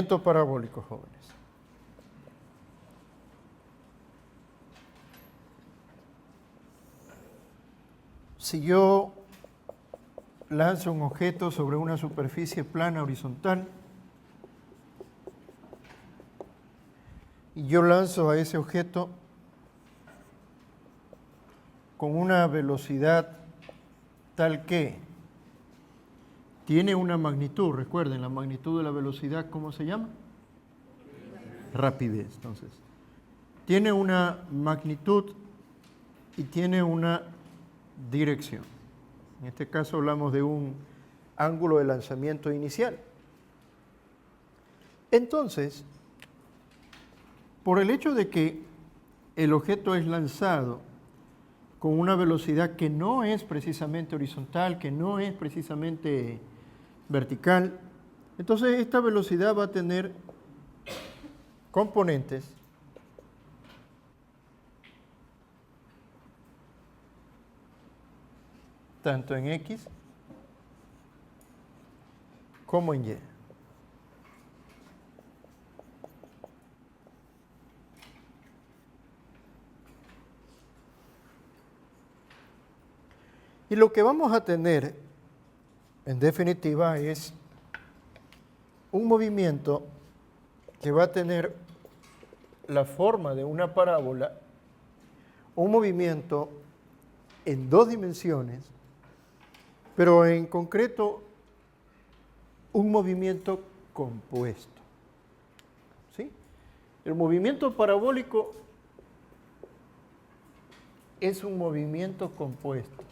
movimiento parabólico, jóvenes. Si yo lanzo un objeto sobre una superficie plana horizontal y yo lanzo a ese objeto con una velocidad tal que tiene una magnitud, recuerden, la magnitud de la velocidad, ¿cómo se llama? Rapidez. Entonces, tiene una magnitud y tiene una dirección. En este caso hablamos de un ángulo de lanzamiento inicial. Entonces, por el hecho de que el objeto es lanzado con una velocidad que no es precisamente horizontal, que no es precisamente vertical, entonces esta velocidad va a tener componentes tanto en X como en Y. Y lo que vamos a tener, en definitiva, es un movimiento que va a tener la forma de una parábola, un movimiento en dos dimensiones, pero en concreto un movimiento compuesto. ¿Sí? El movimiento parabólico es un movimiento compuesto.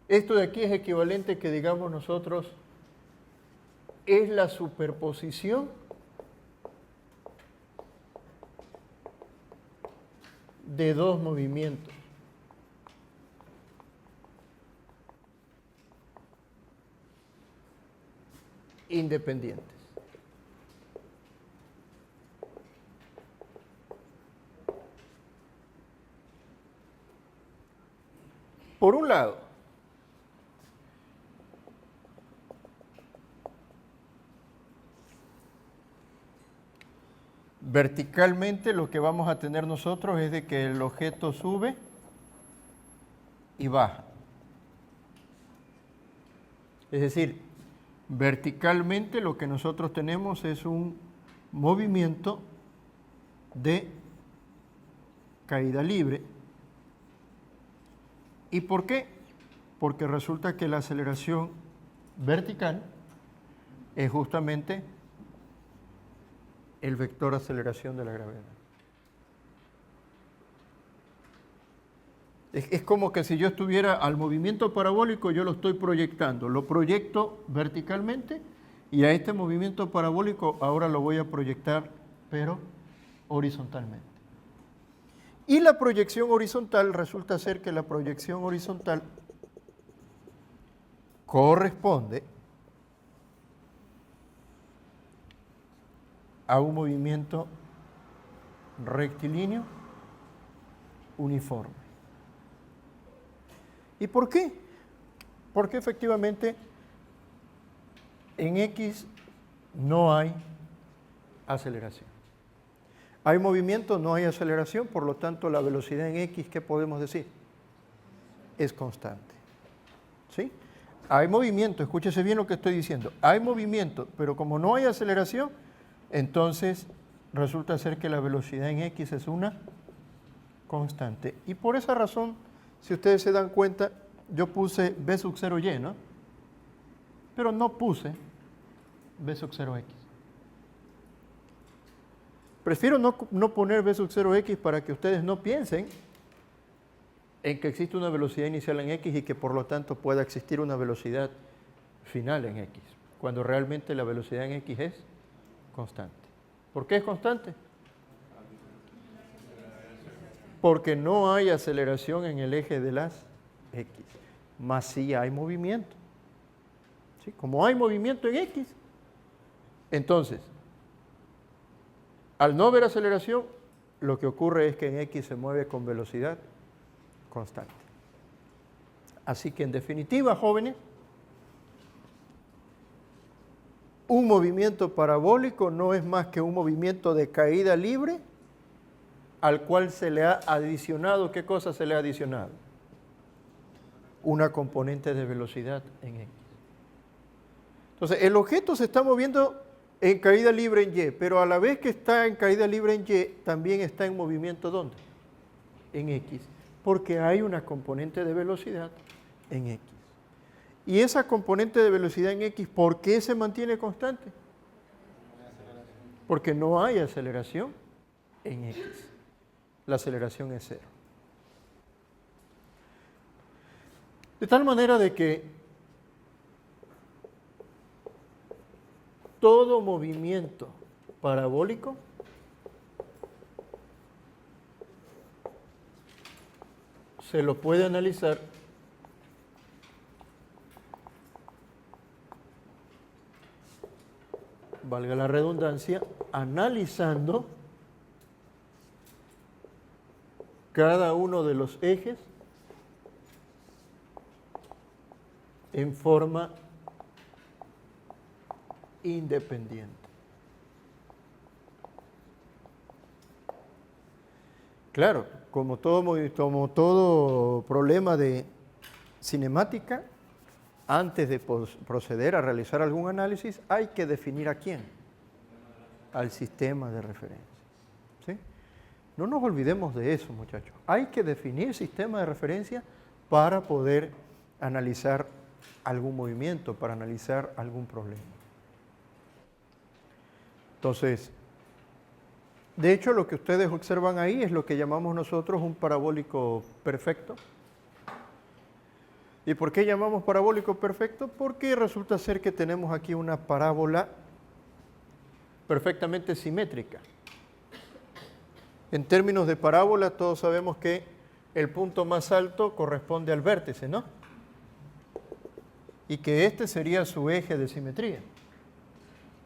Esto de aquí es equivalente que digamos nosotros es la superposición de dos movimientos. Independientes. Por un lado, verticalmente lo que vamos a tener nosotros es de que el objeto sube y baja. Es decir, verticalmente lo que nosotros tenemos es un movimiento de caída libre. ¿Y por qué? Porque resulta que la aceleración vertical es justamente el vector de aceleración de la gravedad. Es como que si yo estuviera al movimiento parabólico, yo lo estoy proyectando. Lo proyecto verticalmente y a este movimiento parabólico ahora lo voy a proyectar, pero horizontalmente. Y la proyección horizontal, resulta ser que la proyección horizontal corresponde a un movimiento rectilíneo uniforme. ¿Y por qué? Porque efectivamente en X no hay aceleración. Hay movimiento, no hay aceleración, por lo tanto la velocidad en X, ¿qué podemos decir? Es constante. ¿Sí? Hay movimiento, escúchese bien lo que estoy diciendo, hay movimiento, pero como no hay aceleración, entonces resulta ser que la velocidad en X es una constante. Y por esa razón, si ustedes se dan cuenta, yo puse B sub 0Y, ¿no? Pero no puse B sub 0X. Prefiero no poner B sub 0X para que ustedes no piensen en que existe una velocidad inicial en X y que por lo tanto pueda existir una velocidad final en X, cuando realmente la velocidad en X es constante. ¿Por qué es constante? Porque no hay aceleración en el eje de las X, más sí hay movimiento. ¿Sí? Como hay movimiento en X, entonces, al no haber aceleración, lo que ocurre es que en X se mueve con velocidad constante. Así que en definitiva, jóvenes, un movimiento parabólico no es más que un movimiento de caída libre al cual se le ha adicionado, ¿qué cosa se le ha adicionado? Una componente de velocidad en X. Entonces, el objeto se está moviendo en caída libre en Y, pero a la vez que está en caída libre en Y, también está en movimiento ¿dónde? En X, porque hay una componente de velocidad en X. Y esa componente de velocidad en X, ¿por qué se mantiene constante? Porque no hay aceleración en X. La aceleración es cero. De tal manera de que todo movimiento parabólico se lo puede analizar valga la redundancia, analizando cada uno de los ejes en forma independiente. Claro, como todo problema de cinemática, antes de proceder a realizar algún análisis, hay que definir a quién, al sistema de referencia. ¿Sí? No nos olvidemos de eso, muchachos. Hay que definir sistema de referencia para poder analizar algún movimiento, para analizar algún problema. Entonces, de hecho, lo que ustedes observan ahí es lo que llamamos nosotros un parabólico perfecto. ¿Y por qué llamamos parabólico perfecto? Porque resulta ser que tenemos aquí una parábola perfectamente simétrica. En términos de parábola, todos sabemos que el punto más alto corresponde al vértice, ¿no? Y que este sería su eje de simetría.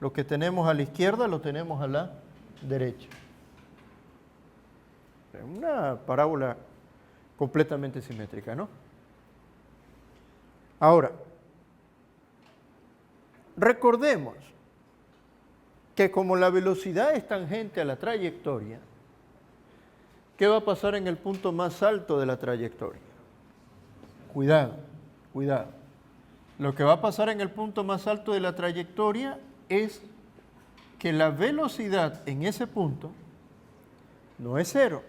Lo que tenemos a la izquierda lo tenemos a la derecha. Una parábola completamente simétrica, ¿no? Ahora, recordemos que como la velocidad es tangente a la trayectoria, ¿qué va a pasar en el punto más alto de la trayectoria? Cuidado, cuidado. Lo que va a pasar en el punto más alto de la trayectoria es que la velocidad en ese punto no es cero.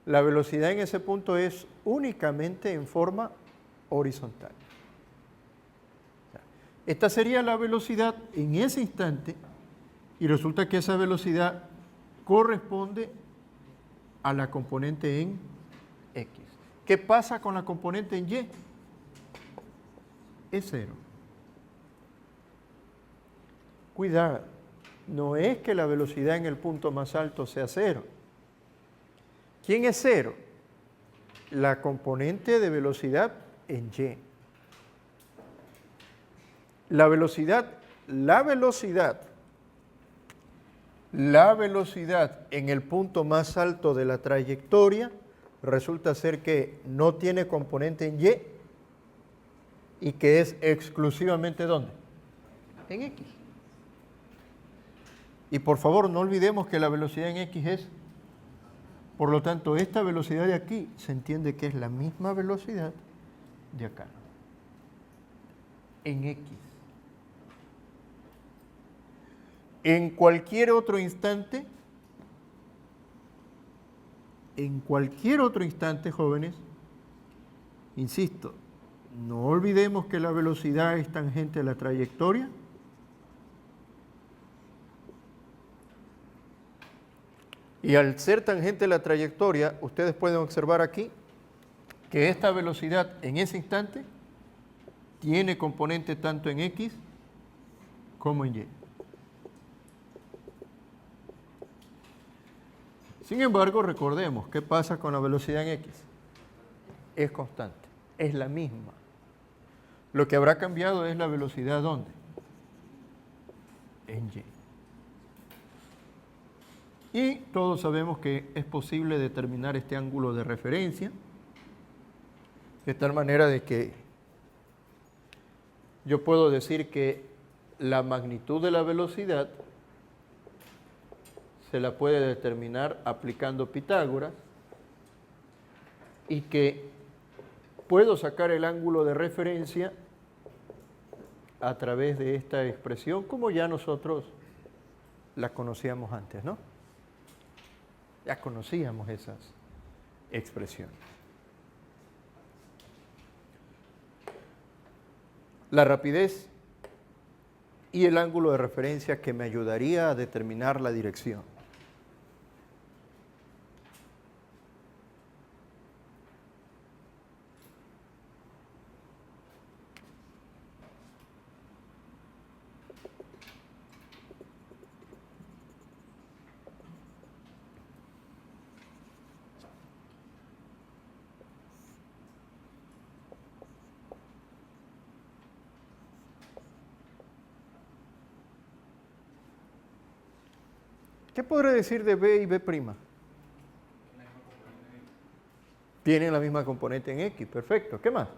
La velocidad en ese punto es únicamente en forma horizontal. Esta sería la velocidad en ese instante y resulta que esa velocidad corresponde a la componente en X. ¿Qué pasa con la componente en Y? Es cero. Cuidado, no es que la velocidad en el punto más alto sea cero. ¿Quién es cero? La componente de velocidad en Y. La velocidad en el punto más alto de la trayectoria resulta ser que no tiene componente en Y y que es exclusivamente ¿dónde? En X. Y por favor no olvidemos que la velocidad en X es, por lo tanto, esta velocidad de aquí se entiende que es la misma velocidad de acá, en X. En cualquier otro instante, jóvenes, insisto, no olvidemos que la velocidad es tangente a la trayectoria. Y al ser tangente a la trayectoria, ustedes pueden observar aquí que esta velocidad en ese instante tiene componente tanto en X como en Y. Sin embargo, recordemos, ¿qué pasa con la velocidad en X? Es constante, es la misma. Lo que habrá cambiado es la velocidad ¿dónde? En Y. Y todos sabemos que es posible determinar este ángulo de referencia De tal manera de que yo puedo decir que la magnitud de la velocidad se la puede determinar aplicando Pitágoras y que puedo sacar el ángulo de referencia a través de esta expresión como ya nosotros la conocíamos antes, ¿no? Ya conocíamos esas expresiones. La rapidez y el ángulo de referencia que me ayudaría a determinar la dirección. ¿Qué podré decir de B y B'? Tienen la misma componente en X, perfecto. ¿Qué más?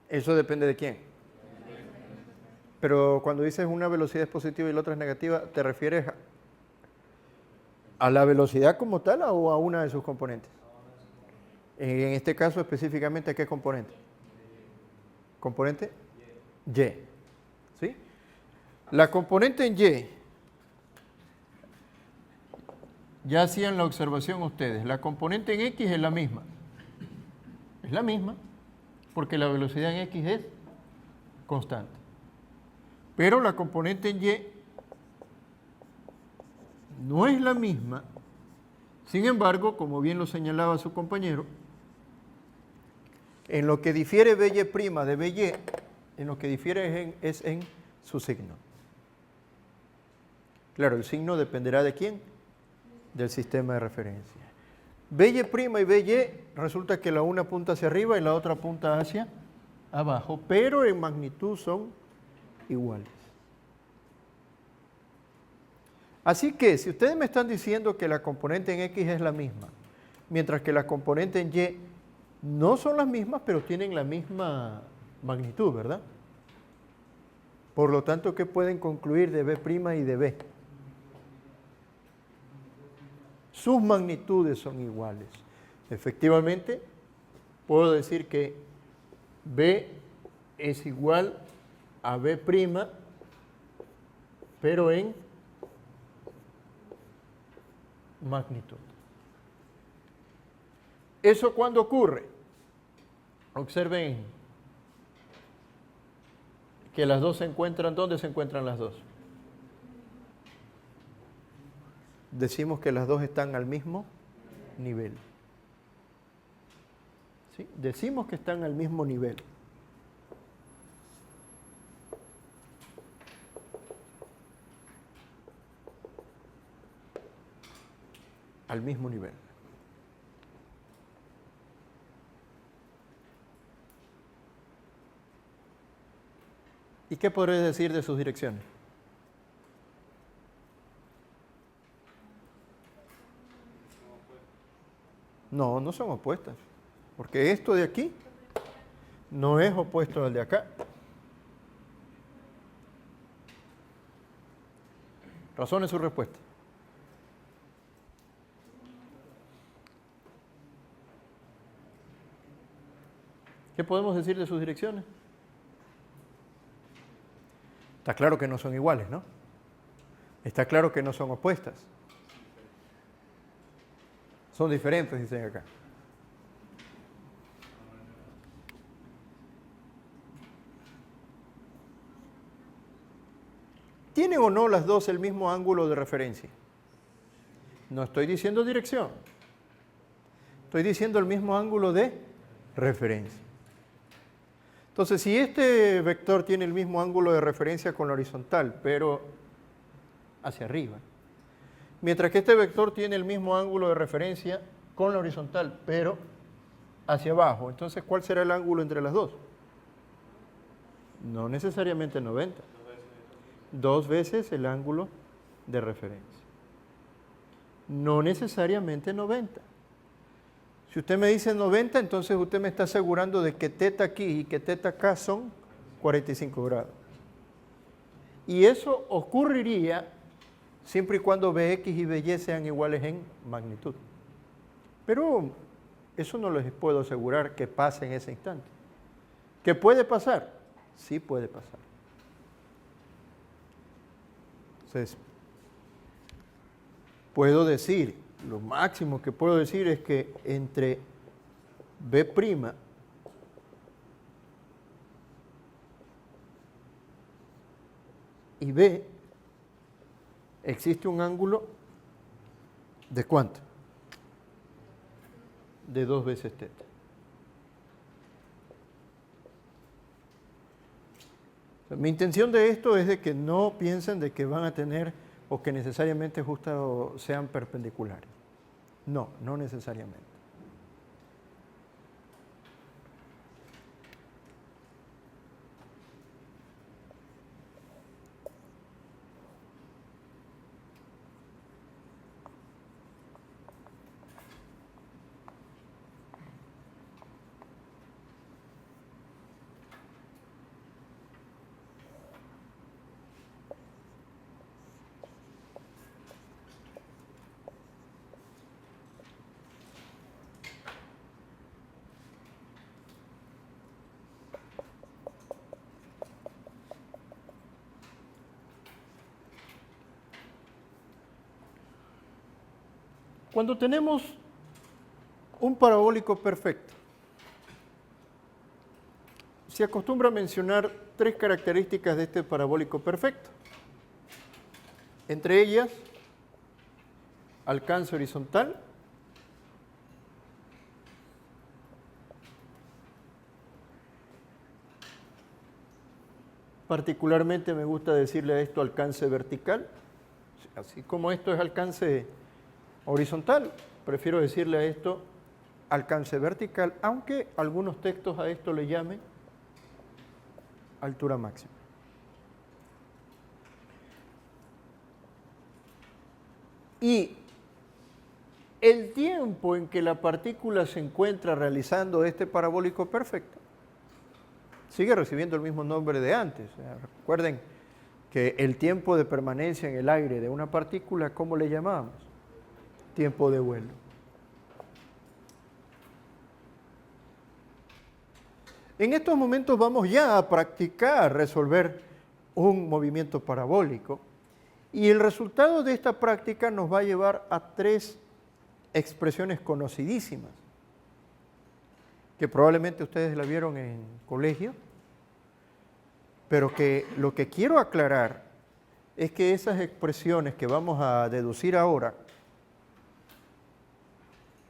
Eso depende de quién. Pero cuando dices una velocidad es positiva y la otra es negativa, ¿te refieres a la velocidad como tal o a una de sus componentes? En este caso específicamente, ¿a qué componente? Componente Y. ¿Sí? La componente en Y, ya hacían la observación ustedes, la componente en X es la misma. Es la misma, porque la velocidad en X es constante. Pero la componente en Y no es la misma. Sin embargo, como bien lo señalaba su compañero, en lo que difiere BY' de BY, en lo que difiere es en su signo. Claro, el signo dependerá de quién, del sistema de referencia. BY' y BY resulta que la una apunta hacia arriba y la otra apunta hacia abajo, pero en magnitud son iguales. Así que si ustedes me están diciendo que la componente en X es la misma, mientras que la componente en Y no son las mismas, pero tienen la misma magnitud, ¿verdad? Por lo tanto, ¿qué pueden concluir de B' y de B? Sus magnitudes son iguales. Efectivamente, puedo decir que B es igual a B', pero en magnitud. ¿Eso cuándo ocurre? Observen que las dos se encuentran, ¿dónde se encuentran las dos? Decimos que las dos están al mismo nivel. ¿Sí? Decimos que están al mismo nivel. Al mismo nivel. ¿Y qué podré decir de sus direcciones? No, no son opuestas, porque esto de aquí no es opuesto al de acá. Razone su respuesta. ¿Qué podemos decir de sus direcciones? Está claro que no son iguales, ¿no? Está claro que no son opuestas. Son diferentes, dicen acá. ¿Tienen o no las dos el mismo ángulo de referencia? No estoy diciendo dirección. Estoy diciendo el mismo ángulo de referencia. Entonces, si este vector tiene el mismo ángulo de referencia con la horizontal, pero hacia arriba, mientras que este vector tiene el mismo ángulo de referencia con la horizontal, pero hacia abajo, entonces, ¿cuál será el ángulo entre las dos? No necesariamente 90. 2 veces el ángulo de referencia. no necesariamente 90. Si usted me dice 90, entonces usted me está asegurando de que teta aquí y que teta acá son 45 grados. Y eso ocurriría siempre y cuando Bx y By sean iguales en magnitud. Pero eso no les puedo asegurar que pase en ese instante. ¿Qué puede pasar? Sí puede pasar. Entonces, puedo decir, lo máximo que puedo decir es que entre B' y B existe un ángulo ¿de cuánto? De 2 veces teta. Mi intención de esto es de que no piensen de que van a tener o que necesariamente justo sean perpendiculares. No, no necesariamente. Cuando tenemos un parabólico perfecto, se acostumbra a mencionar 3 características de este parabólico perfecto. Entre ellas, alcance horizontal, particularmente me gusta decirle a esto alcance vertical, así como esto es alcance horizontal, prefiero decirle a esto alcance vertical, aunque algunos textos a esto le llamen altura máxima. Y el tiempo en que la partícula se encuentra realizando este parabólico perfecto sigue recibiendo el mismo nombre de antes. Recuerden que el tiempo de permanencia en el aire de una partícula, ¿cómo le llamamos? Tiempo de vuelo. En estos momentos vamos ya a practicar resolver un movimiento parabólico y el resultado de esta práctica nos va a llevar a 3 expresiones conocidísimas que probablemente ustedes la vieron en colegio, pero que lo que quiero aclarar es que esas expresiones que vamos a deducir ahora,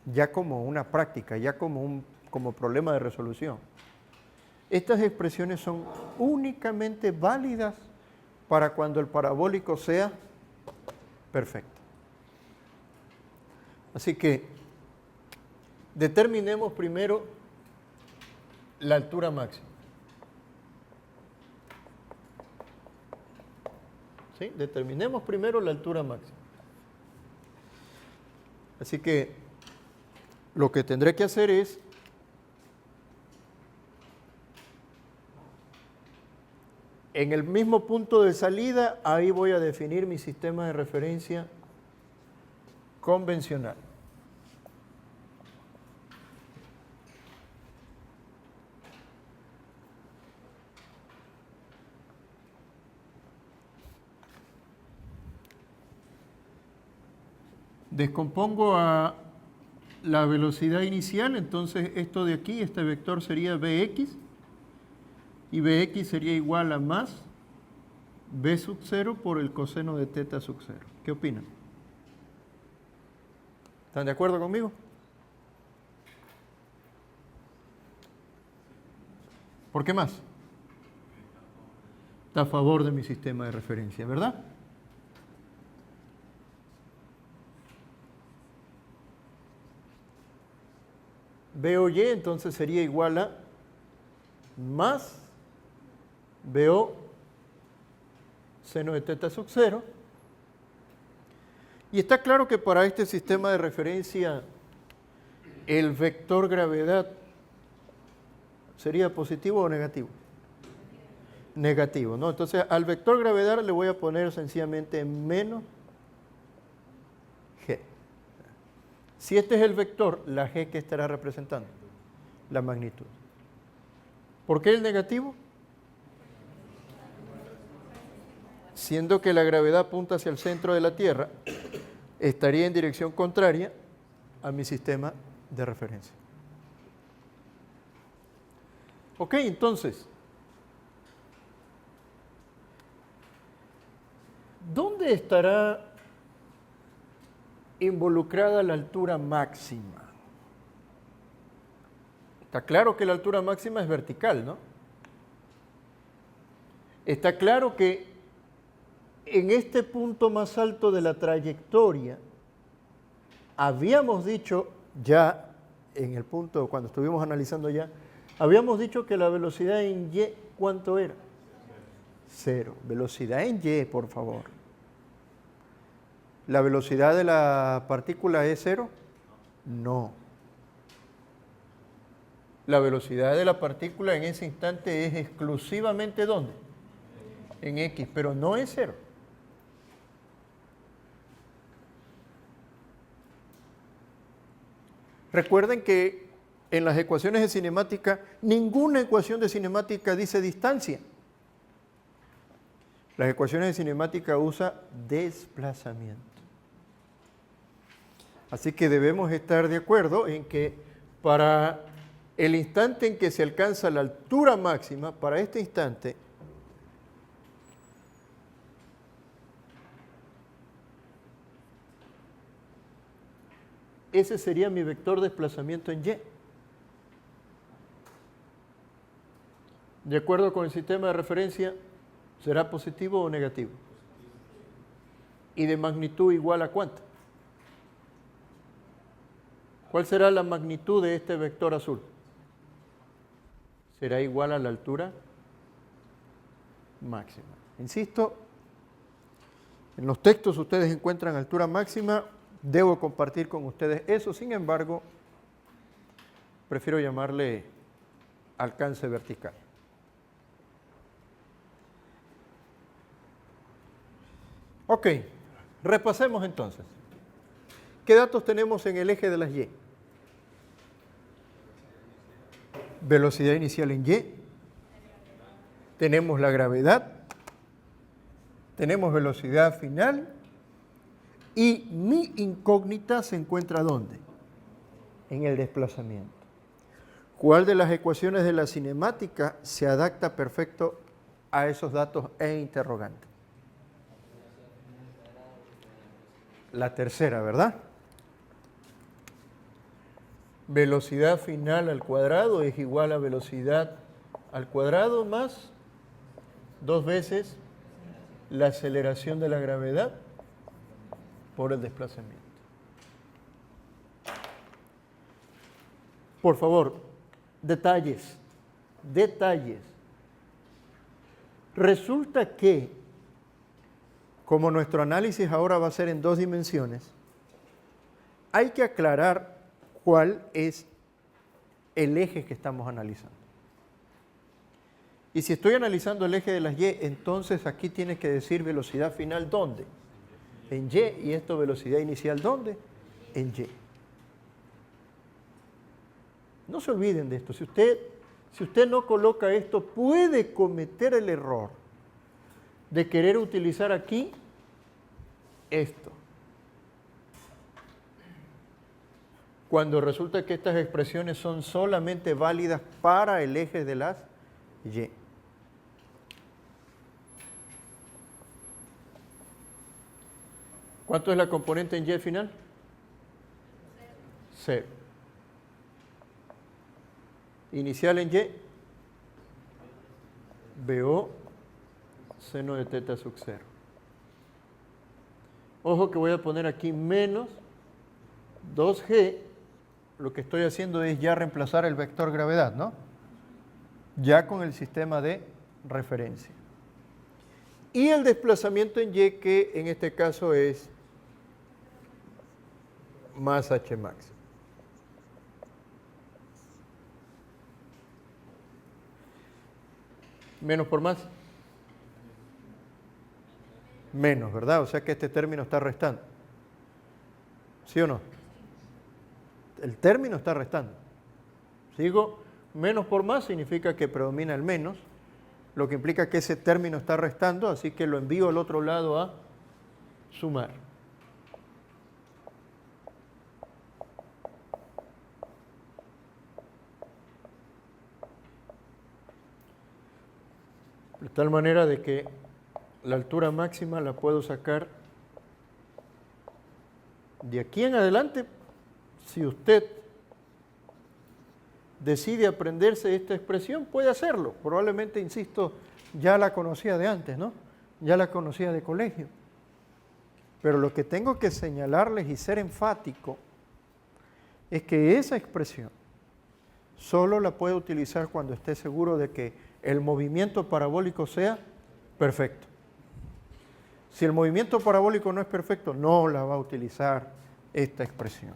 ya como una práctica, ya como problema de resolución, estas expresiones son únicamente válidas para cuando el parabólico sea perfecto. Así que determinemos primero la altura máxima. ¿Sí? Determinemos primero la altura máxima. Así que lo que tendré que hacer es en el mismo punto de salida, ahí voy a definir mi sistema de referencia convencional. Descompongo a la velocidad inicial, entonces esto de aquí, este vector sería Bx, y Bx sería igual a más B sub 0 por el coseno de teta sub 0. ¿Qué opinan? ¿Están de acuerdo conmigo? ¿Por qué más? Está a favor de mi sistema de referencia, ¿verdad? BOY entonces sería igual a más BO seno de teta sub 0. Y está claro que para este sistema de referencia el vector gravedad sería positivo o negativo. Negativo, ¿no? Entonces al vector gravedad le voy a poner sencillamente menos g. Si este es el vector, la g que estará representando, la magnitud. ¿Por qué el negativo? Siendo que la gravedad apunta hacia el centro de la Tierra, estaría en dirección contraria a mi sistema de referencia. Ok, entonces, ¿dónde estará involucrada la altura máxima? Está claro que la altura máxima es vertical, ¿no? Está claro que en este punto más alto de la trayectoria, habíamos dicho ya, en el punto cuando estuvimos analizando ya, habíamos dicho que la velocidad en y, ¿cuánto era? 0. Velocidad en y, por favor. ¿La velocidad de la partícula es 0? No. La velocidad de la partícula en ese instante es exclusivamente ¿dónde? En x, pero no es 0. Recuerden que en las ecuaciones de cinemática, ninguna ecuación de cinemática dice distancia. Las ecuaciones de cinemática usan desplazamiento. Así que debemos estar de acuerdo en que para el instante en que se alcanza la altura máxima, para este instante, ese sería mi vector de desplazamiento en y. De acuerdo con el sistema de referencia, ¿será positivo o negativo? ¿Y de magnitud igual a cuánto? ¿Cuál será la magnitud de este vector azul? Será igual a la altura máxima. Insisto, en los textos ustedes encuentran altura máxima. Debo compartir con ustedes eso, sin embargo, prefiero llamarle alcance vertical. Ok, repasemos entonces. ¿Qué datos tenemos en el eje de las y? Velocidad inicial en y. Tenemos la gravedad. Tenemos velocidad final. Y mi incógnita se encuentra ¿dónde? En el desplazamiento. ¿Cuál de las ecuaciones de la cinemática se adapta perfecto a esos datos e interrogante? La tercera, ¿verdad? Velocidad final al cuadrado es igual a velocidad al cuadrado más 2 veces la aceleración de la gravedad por el desplazamiento. Por favor, detalles. Resulta que, como nuestro análisis ahora va a ser en 2 dimensiones, hay que aclarar cuál es el eje que estamos analizando. Y si estoy analizando el eje de las y, entonces aquí tiene que decir velocidad final ¿dónde? En y, y esto velocidad inicial ¿dónde? En y. No se olviden de esto. Si usted no coloca esto, puede cometer el error de querer utilizar aquí esto, cuando resulta que estas expresiones son solamente válidas para el eje de las y. ¿Cuánto es la componente en y final? 0. Inicial en y, BO seno de teta sub 0. Ojo que voy a poner aquí menos 2g. Lo que estoy haciendo es ya reemplazar el vector gravedad, ¿no? Ya con el sistema de referencia. Y el desplazamiento en y, que en este caso es más h máximo. Menos por más. Menos, ¿verdad? O sea que este término está restando. ¿Sí o no? El término está restando. Sigo, menos por más significa que predomina el menos, lo que implica que ese término está restando, así que lo envío al otro lado a sumar. De tal manera de que la altura máxima la puedo sacar de aquí en adelante. Si usted decide aprenderse esta expresión, puede hacerlo. Probablemente, insisto, ya la conocía de antes, ¿no? Ya la conocía de colegio. Pero lo que tengo que señalarles y ser enfático es que esa expresión solo la puede utilizar cuando esté seguro de que el movimiento parabólico sea perfecto. Si el movimiento parabólico no es perfecto, no la va a utilizar esta expresión.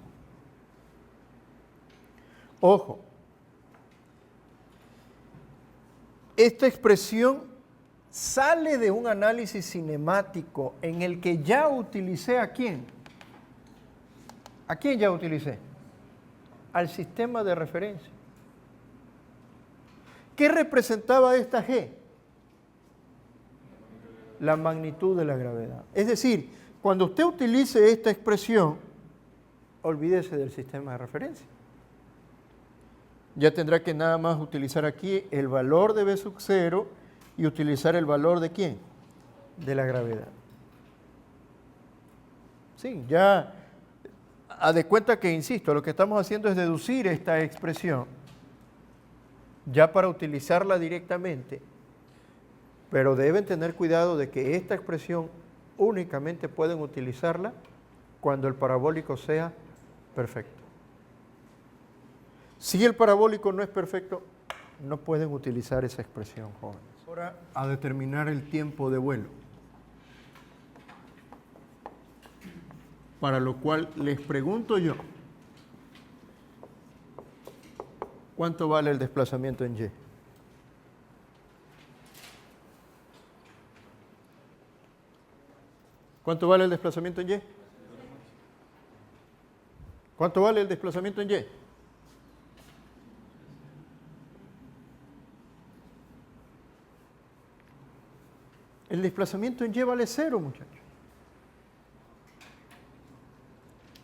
Ojo, esta expresión sale de un análisis cinemático en el que ya utilicé ¿a quién? ¿A quién ya utilicé? Al sistema de referencia. ¿Qué representaba esta G? La magnitud de la gravedad. Es decir, cuando usted utilice esta expresión, olvídese del sistema de referencia. Ya tendrá que nada más utilizar aquí el valor de B sub 0 y utilizar el valor de ¿quién? De la gravedad. Sí, ya haz de cuenta que, insisto, lo que estamos haciendo es deducir esta expresión ya para utilizarla directamente, pero deben tener cuidado de que esta expresión únicamente pueden utilizarla cuando el parabólico sea perfecto. Si el parabólico no es perfecto, no pueden utilizar esa expresión, jóvenes. Ahora, a determinar el tiempo de vuelo, para lo cual les pregunto yo, ¿cuánto vale el desplazamiento en Y? ¿Cuánto vale el desplazamiento en Y? ¿Cuánto vale el desplazamiento en Y? El desplazamiento en Y vale 0, muchachos.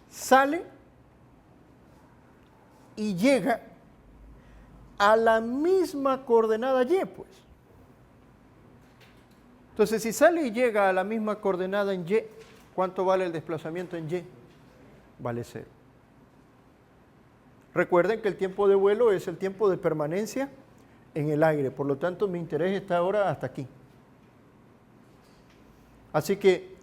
Sale y llega a la misma coordenada Y, pues. Entonces, si sale y llega a la misma coordenada en Y, ¿cuánto vale el desplazamiento en Y? Vale 0. Recuerden que el tiempo de vuelo es el tiempo de permanencia en el aire, por lo tanto, mi interés está ahora hasta aquí. Así que,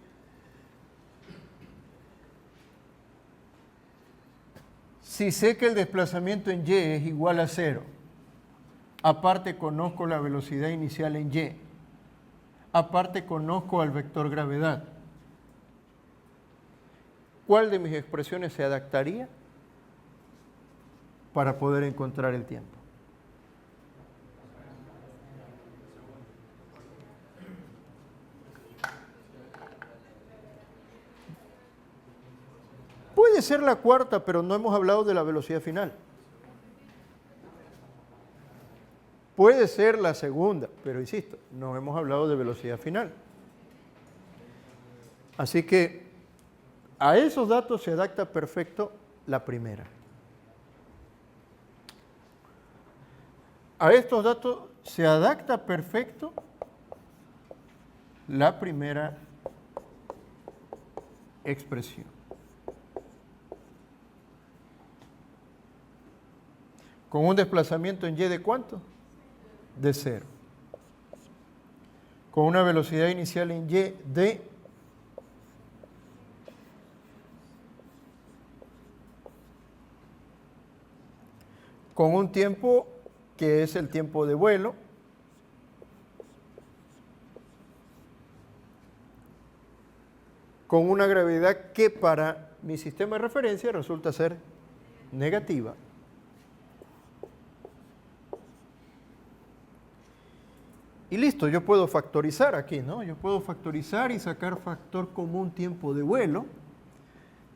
si sé que el desplazamiento en Y es igual a 0, aparte conozco la velocidad inicial en Y, aparte conozco al vector gravedad, ¿cuál de mis expresiones se adaptaría para poder encontrar el tiempo? Puede ser la cuarta, pero no hemos hablado de la velocidad final. Puede ser la segunda, pero insisto, no hemos hablado de velocidad final. Así que a esos datos se adapta perfecto la primera. A estos datos se adapta perfecto la primera expresión. Con un desplazamiento en Y de ¿cuánto? De 0. Con una velocidad inicial en Y de con un tiempo que es el tiempo de vuelo, con una gravedad que para mi sistema de referencia resulta ser negativa. Y listo, yo puedo factorizar aquí, ¿no? Yo puedo factorizar y sacar factor común tiempo de vuelo,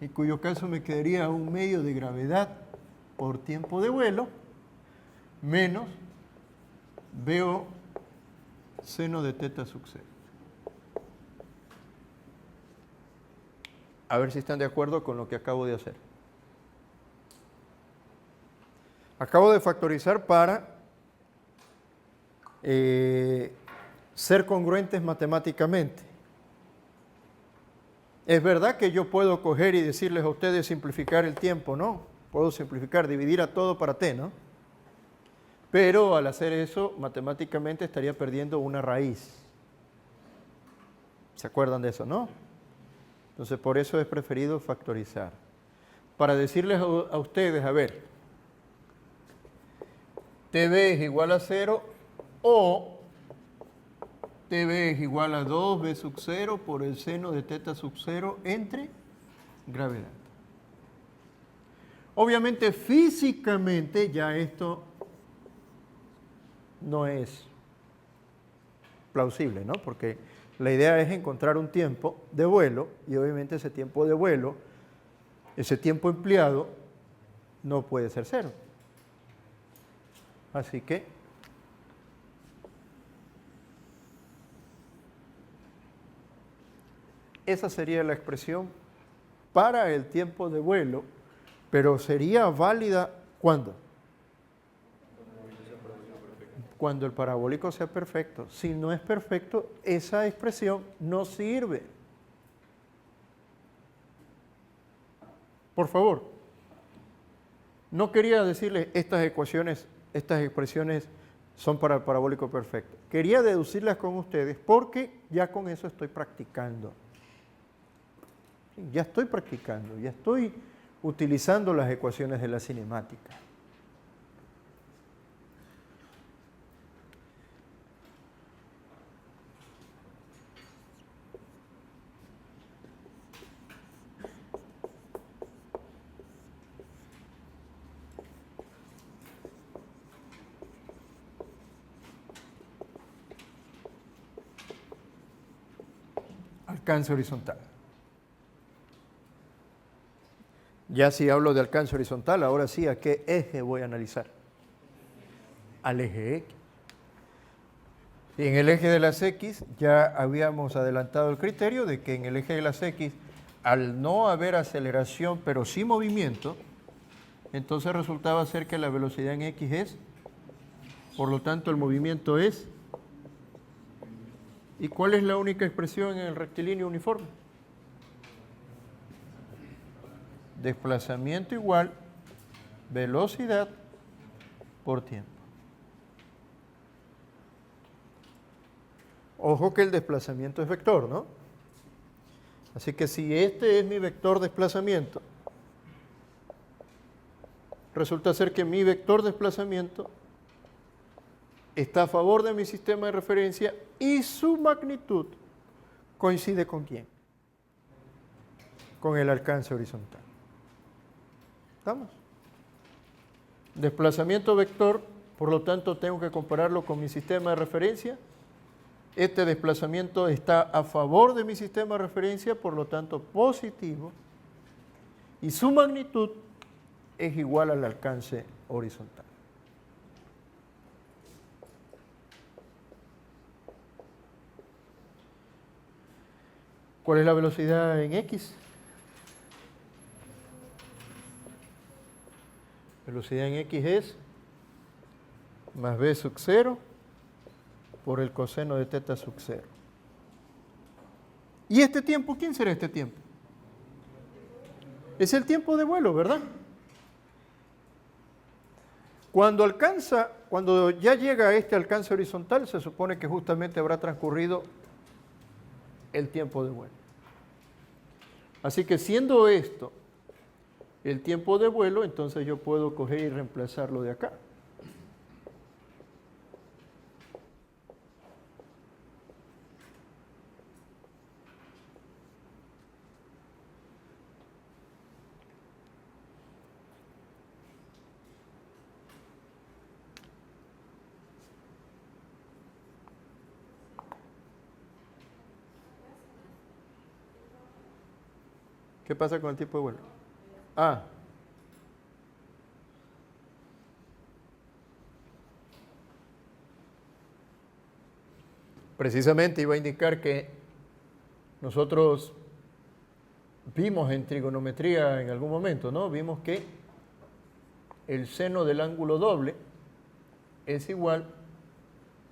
en cuyo caso me quedaría un medio de gravedad por tiempo de vuelo, menos veo seno de teta sub 0. A ver si están de acuerdo con lo que acabo de hacer. Acabo de factorizar para ser congruentes matemáticamente. Es verdad que yo puedo coger y decirles a ustedes simplificar el tiempo, ¿no? Puedo simplificar, dividir a todo para t, ¿no? Pero al hacer eso, matemáticamente estaría perdiendo una raíz. ¿Se acuerdan de eso, no? Entonces, por eso es preferido factorizar. Para decirles a ustedes, a ver, TV es igual a 0 o TV es igual a 2b sub 0 por el seno de teta sub 0 entre gravedad. Obviamente, físicamente ya esto no es plausible, ¿no? Porque la idea es encontrar un tiempo de vuelo y obviamente ese tiempo de vuelo, ese tiempo empleado, no puede ser 0. Así que esa sería la expresión para el tiempo de vuelo, pero sería válida ¿cuándo? Cuando el parabólico sea perfecto. Si no es perfecto, esa expresión no sirve. Por favor, no quería decirles estas ecuaciones, estas expresiones son para el parabólico perfecto. Quería deducirlas con ustedes porque ya con eso estoy practicando. Ya estoy practicando, ya estoy utilizando las ecuaciones de la cinemática. Alcance horizontal. Ya si hablo de alcance horizontal, ahora sí, ¿a qué eje voy a analizar? Al eje X. Y en el eje de las X ya habíamos adelantado el criterio de que en el eje de las X, al no haber aceleración, pero sí movimiento, entonces resultaba ser que la velocidad en X es, por lo tanto el movimiento es. ¿Y cuál es la única expresión en el rectilíneo uniforme? Desplazamiento igual velocidad por tiempo. Ojo que el desplazamiento es vector, ¿no? Así que si este es mi vector desplazamiento, resulta ser que mi vector desplazamiento está a favor de mi sistema de referencia y su magnitud coincide ¿con quién? Con el alcance horizontal. ¿Estamos? Desplazamiento vector, por lo tanto tengo que compararlo con mi sistema de referencia. Este desplazamiento está a favor de mi sistema de referencia, por lo tanto positivo, y su magnitud es igual al alcance horizontal. ¿Cuál es la velocidad en X? Velocidad en X es más b sub 0 por el coseno de teta sub 0. ¿Y este tiempo? ¿Quién será este tiempo? Es el tiempo de vuelo, ¿verdad? Cuando ya llega a este alcance horizontal, se supone que justamente habrá transcurrido el tiempo de vuelo. Así que siendo esto el tiempo de vuelo, entonces yo puedo coger y reemplazarlo de acá. ¿Qué pasa con el tipo de vuelo? Ah. Precisamente iba a indicar que nosotros vimos en trigonometría en algún momento, ¿no? Vimos que el seno del ángulo doble es igual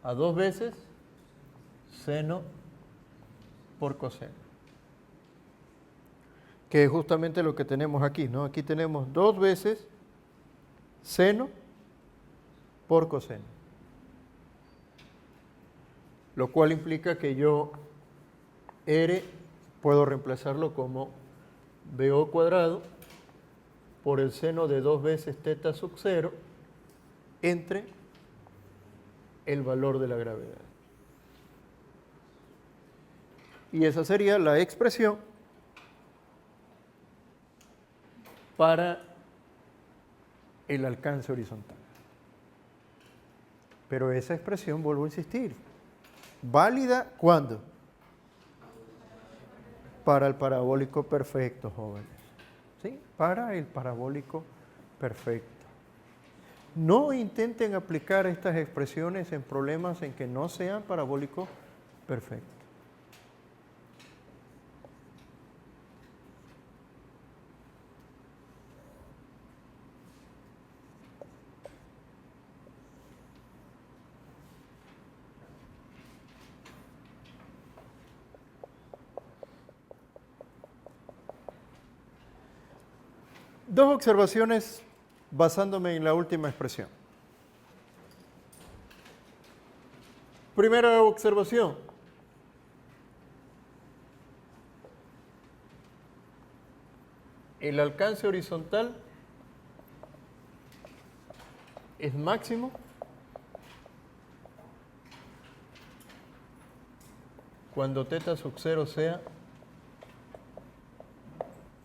a 2 veces seno por coseno, que es justamente lo que tenemos aquí, ¿no? Aquí tenemos 2 veces seno por coseno, lo cual implica que yo R puedo reemplazarlo como BO cuadrado por el seno de 2 veces teta sub 0 entre el valor de la gravedad. Y esa sería la expresión para el alcance horizontal. Pero esa expresión, vuelvo a insistir, ¿válida cuándo? Para el parabólico perfecto, jóvenes. ¿Sí? Para el parabólico perfecto. No intenten aplicar estas expresiones en problemas en que no sean parabólicos perfectos. Dos observaciones basándome en la última expresión. Primera observación. El alcance horizontal es máximo cuando teta sub 0 sea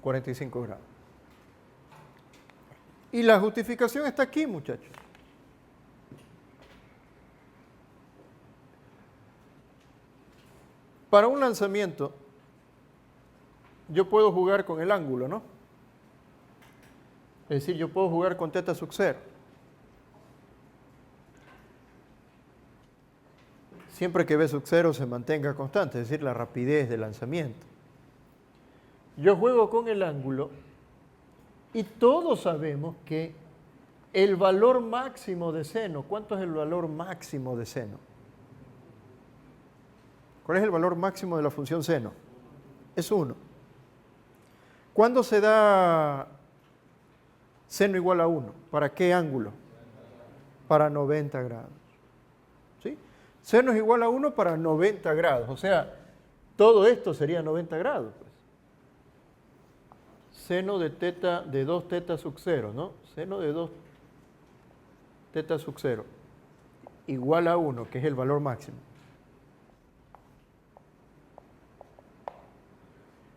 45 grados. Y la justificación está aquí, muchachos. Para un lanzamiento, yo puedo jugar con el ángulo, ¿no? Es decir, yo puedo jugar con teta sub 0. Siempre que B sub 0 se mantenga constante, es decir, la rapidez de lanzamiento. Yo juego con el ángulo y todos sabemos que el valor máximo de seno, ¿cuánto es el valor máximo de seno? ¿Cuál es el valor máximo de la función seno? Es 1. ¿Cuándo se da seno igual a 1? ¿Para qué ángulo? Para 90 grados. ¿Sí? Seno es igual a 1 para 90 grados. O sea, todo esto sería 90 grados. Pues. Seno de 2 teta sub 0, ¿no? Seno de 2 teta sub 0 igual a 1, que es el valor máximo.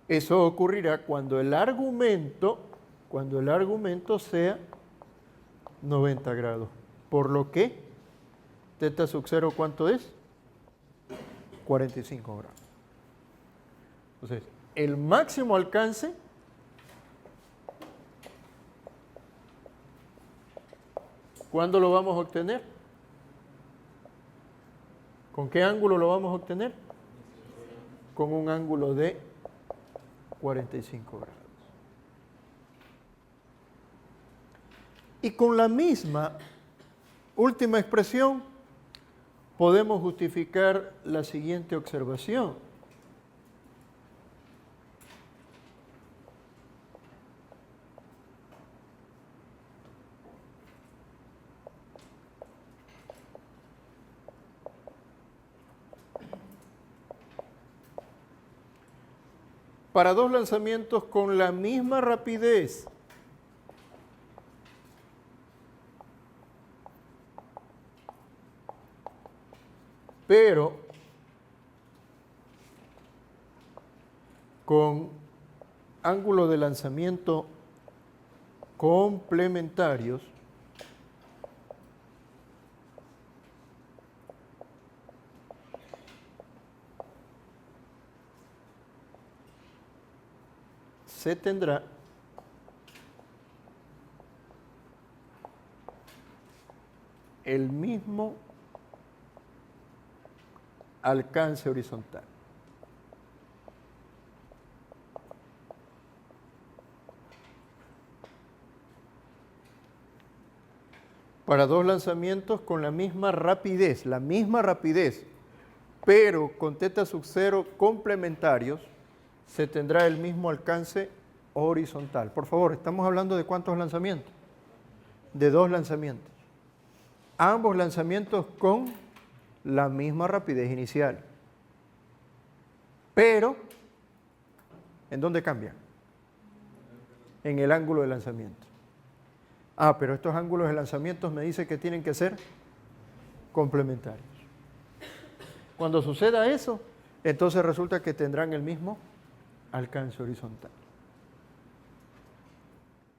Eso ocurrirá cuando el argumento sea 90 grados. Por lo que teta sub 0, ¿cuánto es? 45 grados. Entonces, el máximo alcance ¿cuándo lo vamos a obtener? ¿Con qué ángulo lo vamos a obtener? Con un ángulo de 45 grados. Y con la misma última expresión podemos justificar la siguiente observación. Para 2 lanzamientos con la misma rapidez, pero con ángulos de lanzamiento complementarios, se tendrá el mismo alcance horizontal. Para dos lanzamientos con la misma rapidez, pero con θ sub 0 complementarios, se tendrá el mismo alcance horizontal. Por favor, estamos hablando de ¿cuántos lanzamientos? De dos lanzamientos. Ambos lanzamientos con la misma rapidez inicial. Pero, ¿en dónde cambian? En el ángulo de lanzamiento. Ah, pero estos ángulos de lanzamiento me dice que tienen que ser complementarios. Cuando suceda eso, entonces resulta que tendrán el mismo alcance horizontal.